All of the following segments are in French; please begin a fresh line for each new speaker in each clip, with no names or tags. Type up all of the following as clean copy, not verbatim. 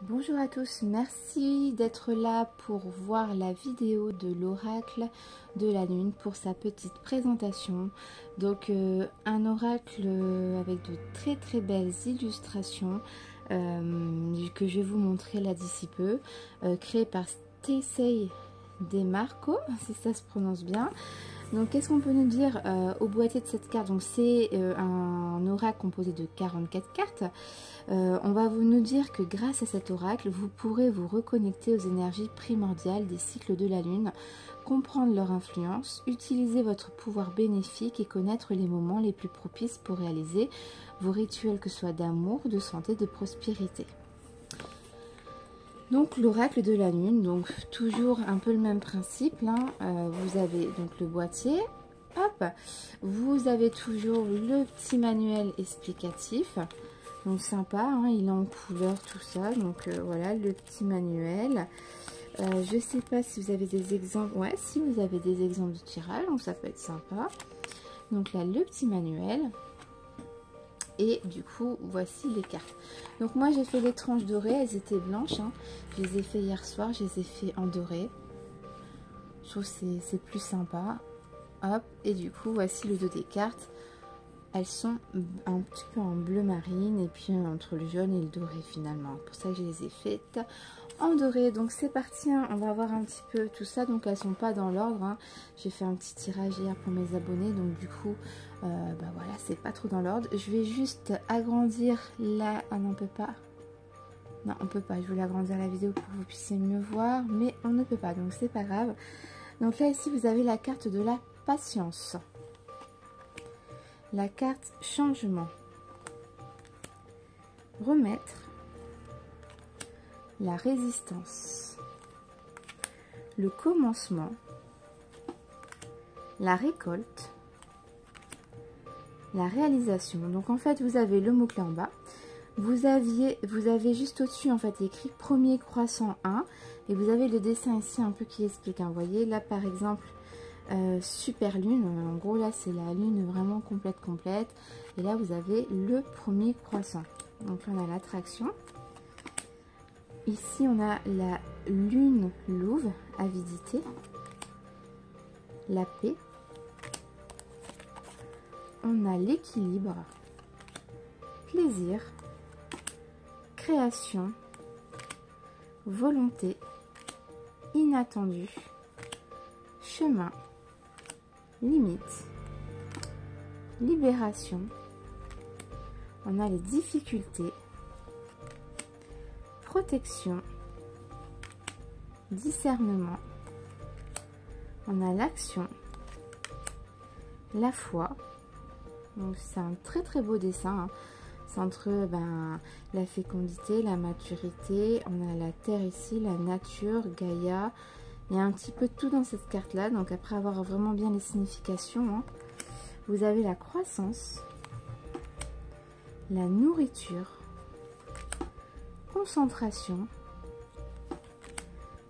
Bonjour à tous, merci d'être là pour voir la vidéo de l'oracle de la lune pour sa petite présentation. Donc un oracle avec de très belles illustrations que je vais vous montrer là d'ici peu, créé par Stacey DeMarco, si ça se prononce bien. Donc qu'est-ce qu'on peut nous dire au boîtier de cette carte? Donc c'est un oracle composé de 44 cartes. On va nous dire que grâce à cet oracle, vous pourrez vous reconnecter aux énergies primordiales des cycles de la lune, comprendre leur influence, utiliser votre pouvoir bénéfique et connaître les moments les plus propices pour réaliser vos rituels, que ce soit d'amour, de santé, de prospérité. Donc l'oracle de la lune, donc toujours un peu le même principe, hein. Vous avez donc le boîtier, hop, vous avez toujours le petit manuel explicatif, donc sympa, hein, il est en couleur tout ça, donc voilà le petit manuel. Je sais pas si vous avez des exemples, ouais, si vous avez des exemples de tirage, donc ça peut être sympa. Donc là le petit manuel. Et du coup, voici les cartes. Donc moi, j'ai fait les tranches dorées. Elles étaient blanches. Hein. Je les ai fait hier soir. Je les ai fait en doré. Je trouve que c'est plus sympa. Hop. Et du coup, voici le dos des cartes. Elles sont un petit peu en bleu marine. Et puis, entre le jaune et le doré, finalement. C'est pour ça que je les ai faites en doré. Donc, c'est parti. Hein. On va voir un petit peu tout ça. Donc, elles sont pas dans l'ordre. Hein. J'ai fait un petit tirage hier pour mes abonnés. Donc, du coup... bah voilà, c'est pas trop dans l'ordre. Je vais juste agrandir la... Ah non, on peut pas. Non, on peut pas. Je voulais agrandir la vidéo pour que vous puissiez mieux voir, mais on ne peut pas, donc c'est pas grave. Donc là, ici, vous avez la carte de la patience. La carte changement. Remettre. La résistance. Le commencement. La récolte. La réalisation. Donc en fait, vous avez le mot-clé en bas. Vous avez juste au-dessus en fait écrit premier croissant 1 et vous avez le dessin ici un peu qui explique. Hein. Vous voyez là par exemple super lune. En gros là c'est la lune vraiment complète. Et là vous avez le premier croissant. Donc là on a l'attraction. Ici on a la lune louve, avidité, la paix. On a l'équilibre, plaisir, création, volonté, inattendu, chemin, limite, libération. On a les difficultés, protection, discernement. On a l'action, la foi. Donc c'est un très beau dessin. Hein. C'est entre la fécondité, la maturité. On a la terre ici, la nature, Gaïa. Il y a un petit peu de tout dans cette carte là. Donc après avoir vraiment bien les significations, hein, vous avez la croissance, la nourriture, concentration,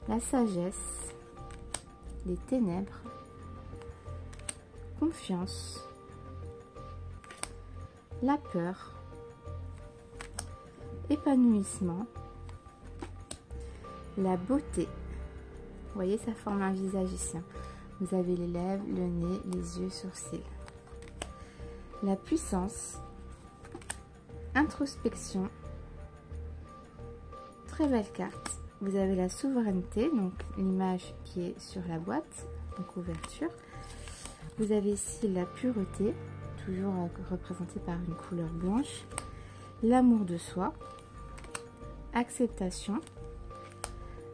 la sagesse, les ténèbres, confiance, la peur, épanouissement, la beauté. Vous voyez, ça forme un visage ici. Vous avez les lèvres, le nez, les yeux, sourcils. La puissance, introspection. Très belle carte. Vous avez la souveraineté, donc l'image qui est sur la boîte, donc ouverture. Vous avez ici la pureté, toujours représenté par une couleur blanche, l'amour de soi, acceptation,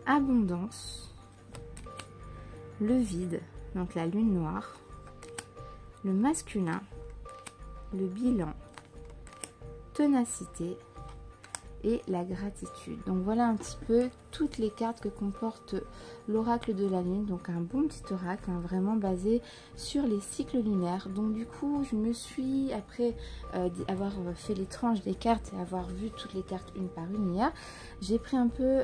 abondance, le vide, donc la lune noire, le masculin, le bilan, ténacité et la gratitude. Donc voilà un petit peu toutes les cartes que comporte l'oracle de la lune. Donc un bon petit oracle, hein, vraiment basé sur les cycles lunaires. Donc du coup je me suis, après avoir fait les tranches des cartes et avoir vu toutes les cartes une par une hier, j'ai pris un peu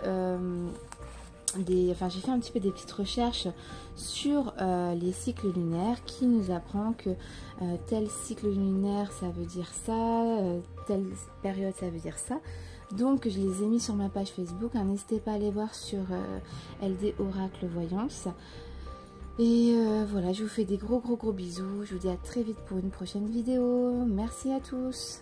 j'ai fait un petit peu des petites recherches sur les cycles lunaires, qui nous apprend que tel cycle lunaire ça veut dire ça, telle période ça veut dire ça. Donc je les ai mis sur ma page Facebook, hein. N'hésitez pas à aller voir sur LD Oracle Voyance. Et voilà, je vous fais des gros bisous. Je vous dis à très vite pour une prochaine vidéo. Merci à tous.